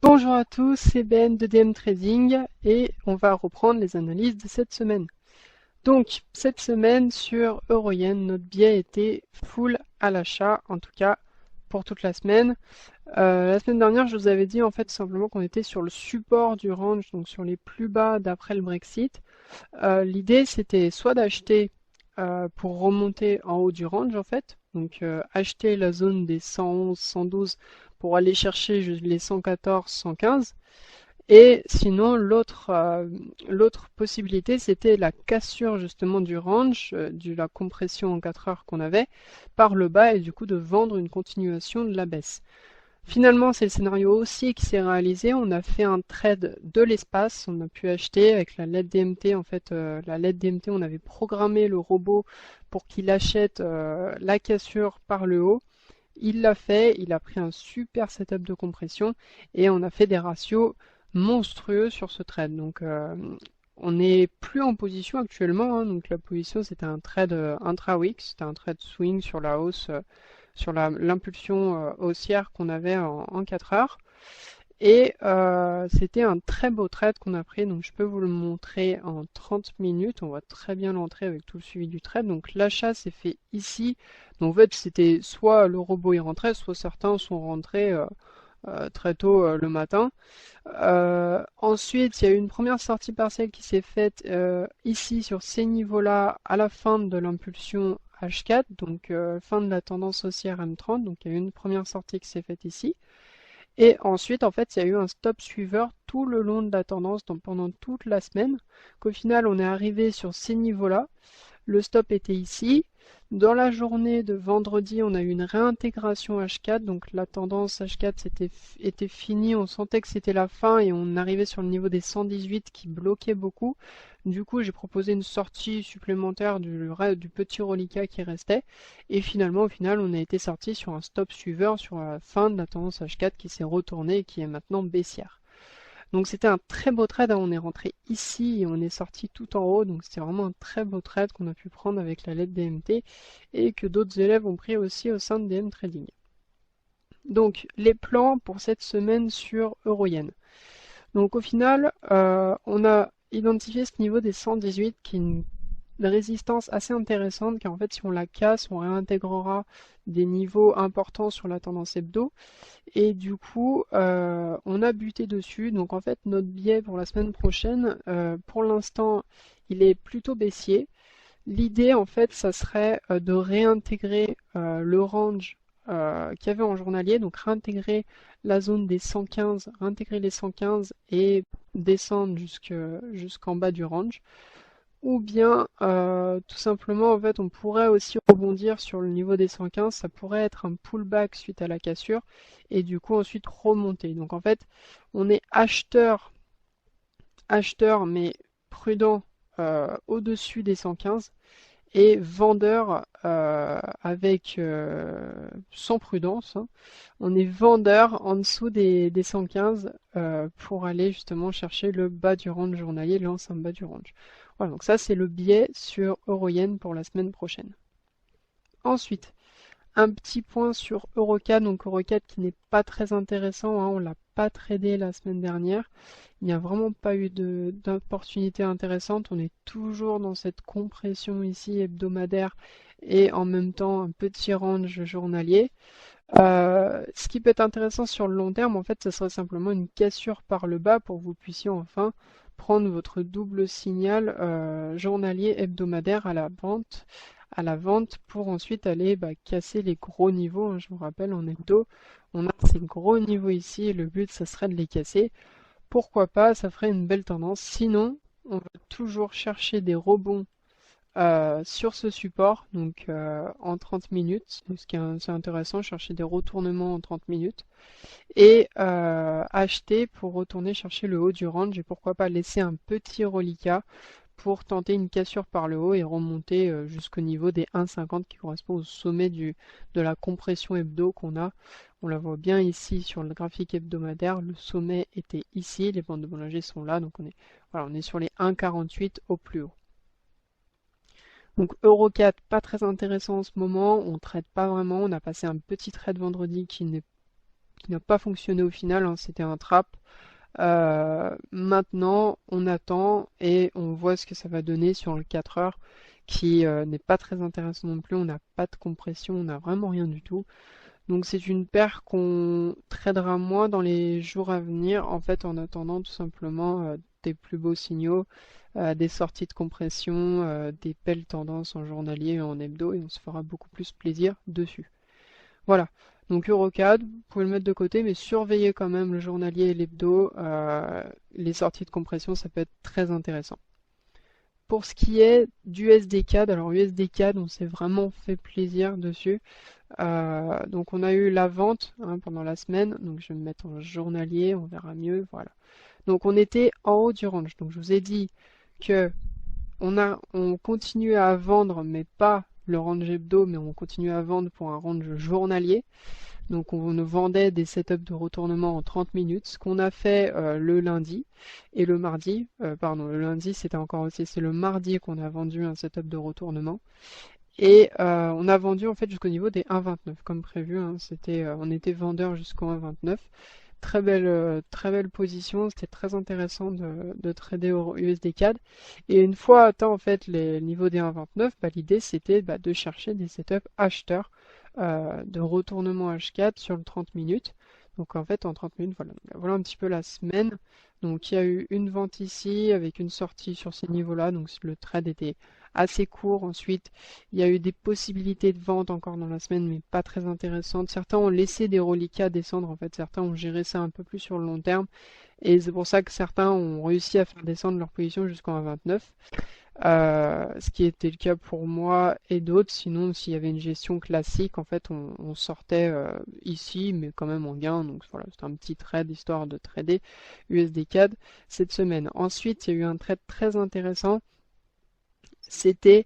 Bonjour à tous, c'est Ben de DM Trading et on va reprendre les analyses de cette semaine. Donc cette semaine sur Euroyen, notre biais était full à l'achat, en tout cas pour toute la semaine. La semaine dernière, je vous avais dit en fait tout simplement qu'on était sur le support du range, donc sur les plus bas d'après le Brexit. L'idée c'était soit d'acheter pour remonter en haut du range en fait, donc acheter la zone des 111, 112 pour aller chercher les 114, 115. Et sinon, l'autre possibilité, c'était la cassure justement du range, de la compression en 4 heures qu'on avait, par le bas et du coup de vendre une continuation de la baisse. Finalement, c'est le scénario haussier qui s'est réalisé. On a fait un trade de l'espace. On a pu acheter avec la LED DMT. En fait, la LED DMT, on avait programmé le robot pour qu'il achète la cassure par le haut. Il l'a fait. Il a pris un super setup de compression et on a fait des ratios monstrueux sur ce trade. Donc, on n'est plus en position actuellement. Donc, la position, c'était un trade intra-week. C'était un trade swing sur la hausse. Sur l'impulsion haussière qu'on avait en 4 heures. Et c'était un très beau trade qu'on a pris, donc je peux vous le montrer en 30 minutes. On voit très bien l'entrée avec tout le suivi du trade. Donc l'achat s'est fait ici. Donc en fait c'était soit le robot y rentrait, soit certains sont rentrés très tôt le matin. Ensuite il y a eu une première sortie partielle qui s'est faite ici sur ces niveaux-là à la fin de l'impulsion H4, donc fin de la tendance haussière M30, donc il y a eu une première sortie qui s'est faite ici. Et ensuite, en fait, il y a eu un stop suiveur tout le long de la tendance, donc pendant toute la semaine, qu'au final, on est arrivé sur ces niveaux-là. Le stop était ici. Dans la journée de vendredi, on a eu une réintégration H4, donc la tendance H4 était finie, on sentait que c'était la fin et on arrivait sur le niveau des 118 qui bloquait beaucoup. Du coup, j'ai proposé une sortie supplémentaire du petit reliquat qui restait et finalement, au final, on a été sorti sur un stop suiveur sur la fin de la tendance H4 qui s'est retournée et qui est maintenant baissière. Donc c'était un très beau trade, on est rentré ici et on est sorti tout en haut, donc c'était vraiment un très beau trade qu'on a pu prendre avec la LED DMT et que d'autres élèves ont pris aussi au sein de DM Trading. Donc les plans pour cette semaine sur Euroyen. Donc au final, on a identifié ce niveau des 118 qui est une résistance assez intéressante car en fait si on la casse, on réintégrera des niveaux importants sur la tendance hebdo. Et du coup, on a buté dessus. Donc en fait, notre biais pour la semaine prochaine, pour l'instant, il est plutôt baissier. L'idée, en fait, ça serait de réintégrer le range qu'il y avait en journalier. Donc réintégrer la zone des 115, réintégrer les 115 et descendre jusqu'en bas du range. Ou bien, tout simplement, en fait, on pourrait aussi rebondir sur le niveau des 115. Ça pourrait être un pullback suite à la cassure. Et du coup, ensuite remonter. Donc, en fait, on est acheteur mais prudent au-dessus des 115. Et vendeur sans prudence. Hein. On est vendeur en dessous des 115 pour aller justement chercher le bas du range journalier, l'ensemble bas du range. Voilà, donc ça c'est le biais sur Euroyen pour la semaine prochaine. Ensuite, un petit point sur Eurocat, donc Eurocat qui n'est pas très intéressant, hein, on l'a pas tradé la semaine dernière. Il n'y a vraiment pas eu d'opportunité intéressante. On est toujours dans cette compression ici hebdomadaire et en même temps un petit range journalier. Ce qui peut être intéressant sur le long terme, en fait, ce serait simplement une cassure par le bas pour que vous puissiez enfin prendre votre double signal journalier hebdomadaire à la vente pour ensuite aller casser les gros niveaux. Hein, je vous rappelle, en hebdo, on a ces gros niveaux ici et le but, ça serait de les casser. Pourquoi pas, ça ferait une belle tendance. Sinon, on va toujours chercher des rebonds sur ce support, donc en 30 minutes. Donc, ce qui est assez intéressant, chercher des retournements en 30 minutes. Et acheter pour retourner chercher le haut du range et pourquoi pas laisser un petit reliquat pour tenter une cassure par le haut et remonter jusqu'au niveau des 1,50 qui correspond au sommet de la compression hebdo qu'on a On la voit bien ici sur le graphique hebdomadaire. Le sommet était ici. Les bandes de Bollinger sont là. Donc on est sur les 1,48 au plus haut. Donc Euro 4, pas très intéressant en ce moment. On ne trade pas vraiment. On a passé un petit trade vendredi qui n'a pas fonctionné au final. Hein, c'était un trap. Maintenant, on attend et on voit ce que ça va donner sur le 4 heures qui n'est pas très intéressant non plus. On n'a pas de compression, on n'a vraiment rien du tout. Donc c'est une paire qu'on tradera moins dans les jours à venir, en fait en attendant tout simplement des plus beaux signaux, des sorties de compression, des belles tendances en journalier et en hebdo, et on se fera beaucoup plus plaisir dessus. Voilà, donc Eurocad, vous pouvez le mettre de côté, mais surveillez quand même le journalier et l'hebdo, les sorties de compression, ça peut être très intéressant. Pour ce qui est du USD-CAD, alors USD-CAD, on s'est vraiment fait plaisir dessus. Donc on a eu la vente pendant la semaine, donc je vais me mettre en journalier, on verra mieux, voilà. Donc on était en haut du range, donc je vous ai dit que on continue à vendre, mais pas le range hebdo, mais on continue à vendre pour un range journalier. Donc on nous vendait des setups de retournement en 30 minutes, ce qu'on a fait le lundi et le mardi, le lundi c'était encore aussi, c'est le mardi qu'on a vendu un setup de retournement. Et on a vendu en fait jusqu'au niveau des 1,29 comme prévu, hein, on était vendeur jusqu'au 1,29. Très belle position, c'était très intéressant de trader au USD CAD. Et une fois atteint en fait les niveaux des 1,29, l'idée c'était de chercher des setups acheteurs de retournement H4 sur le 30 minutes. Donc en fait en 30 minutes, voilà un petit peu la semaine. Donc il y a eu une vente ici avec une sortie sur ces niveaux-là. Donc le trade était assez court. Ensuite, il y a eu des possibilités de vente encore dans la semaine, mais pas très intéressantes. Certains ont laissé des reliquats descendre. En fait, certains ont géré ça un peu plus sur le long terme. Et c'est pour ça que certains ont réussi à faire descendre leur position jusqu'en 1,29. Ce qui était le cas pour moi et d'autres. Sinon, s'il y avait une gestion classique, en fait, on sortait ici, mais quand même en gain. Donc voilà, c'était un petit trade histoire de trader USD CAD cette semaine. Ensuite, il y a eu un trade très intéressant. C'était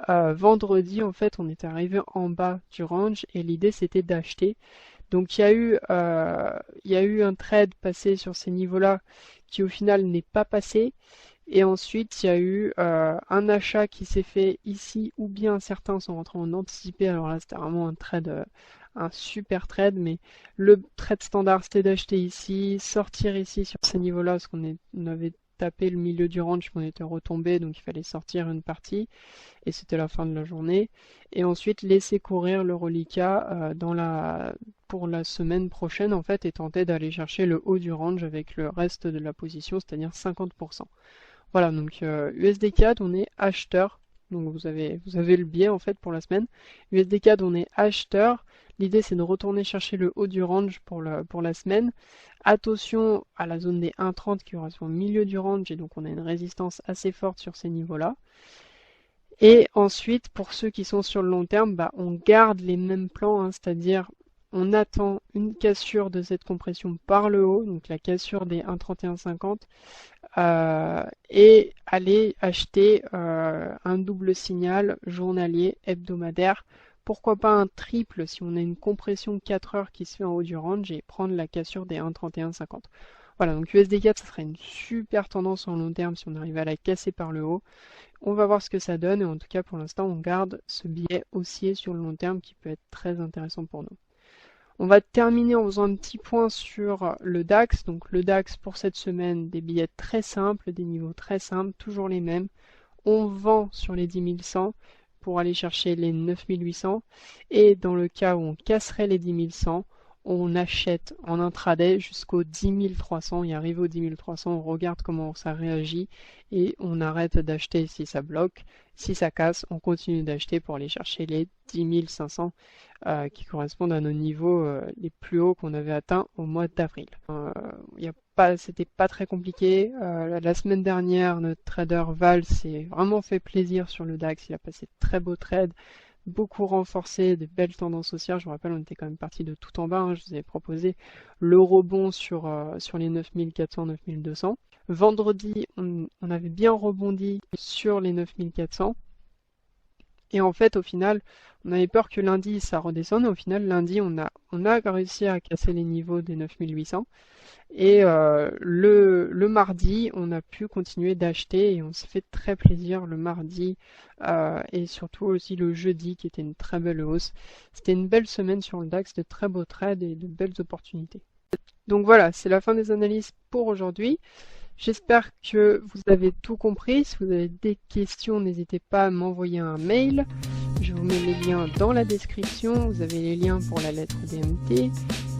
vendredi, en fait, on était arrivé en bas du range et l'idée c'était d'acheter. Donc il y a eu un trade passé sur ces niveaux-là qui au final n'est pas passé. Et ensuite, il y a eu un achat qui s'est fait ici, ou bien certains sont rentrés en anticipé. Alors là, c'était vraiment un trade, un super trade, mais le trade standard, c'était d'acheter ici, sortir ici sur ces niveaux-là, parce on avait tapé le milieu du range, qu'on était retombé, donc il fallait sortir une partie, et c'était la fin de la journée. Et ensuite, laisser courir le reliquat pour la semaine prochaine, en fait, et tenter d'aller chercher le haut du range avec le reste de la position, c'est-à-dire 50%. Voilà, donc USD-CAD, on est acheteur. Donc vous avez le biais en fait pour la semaine. USD-CAD, on est acheteur. L'idée c'est de retourner chercher le haut du range pour la semaine. Attention à la zone des 1,30 qui correspond au milieu du range et donc on a une résistance assez forte sur ces niveaux-là. Et ensuite, pour ceux qui sont sur le long terme, on garde les mêmes plans, hein, c'est-à-dire on attend une cassure de cette compression par le haut, donc la cassure des 1,3150, et aller acheter un double signal journalier hebdomadaire. Pourquoi pas un triple si on a une compression 4 heures qui se fait en haut du range et prendre la cassure des 1,3150. Voilà, donc USD4, ça serait une super tendance en long terme si on arrive à la casser par le haut. On va voir ce que ça donne et en tout cas pour l'instant on garde ce biais haussier sur le long terme qui peut être très intéressant pour nous. On va terminer en faisant un petit point sur le DAX. Donc le DAX pour cette semaine, des billets très simples, des niveaux très simples, toujours les mêmes. On vend sur les 10 100 pour aller chercher les 9800 et dans le cas où on casserait les 10 100, on achète en intraday jusqu'aux 10 300 et arrivé aux 10 300, on regarde comment ça réagit et on arrête d'acheter si ça bloque. Si ça casse, on continue d'acheter pour aller chercher les 10 500 qui correspondent à nos niveaux les plus hauts qu'on avait atteints au mois d'avril. C'était pas très compliqué. La semaine dernière, notre trader Val s'est vraiment fait plaisir sur le DAX. Il a passé de très beaux trades, beaucoup renforcé, de belles tendances haussières. Je vous rappelle, on était quand même parti de tout en bas, hein. Je vous avais proposé le rebond sur les 9400, 9200. Vendredi, on avait bien rebondi sur les 9400. Et en fait, au final, on avait peur que lundi ça redescende. Et au final, lundi, on a réussi à casser les niveaux des 9800. Et le mardi, on a pu continuer d'acheter et on s'est fait très plaisir le mardi et surtout aussi le jeudi qui était une très belle hausse. C'était une belle semaine sur le DAX, de très beaux trades et de belles opportunités. Donc voilà, c'est la fin des analyses pour aujourd'hui. J'espère que vous avez tout compris. Si vous avez des questions, n'hésitez pas à m'envoyer un mail. Je vous mets les liens dans la description. Vous avez les liens pour la lettre DMT.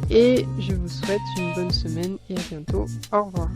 Et je vous souhaite une bonne semaine et à bientôt. Au revoir.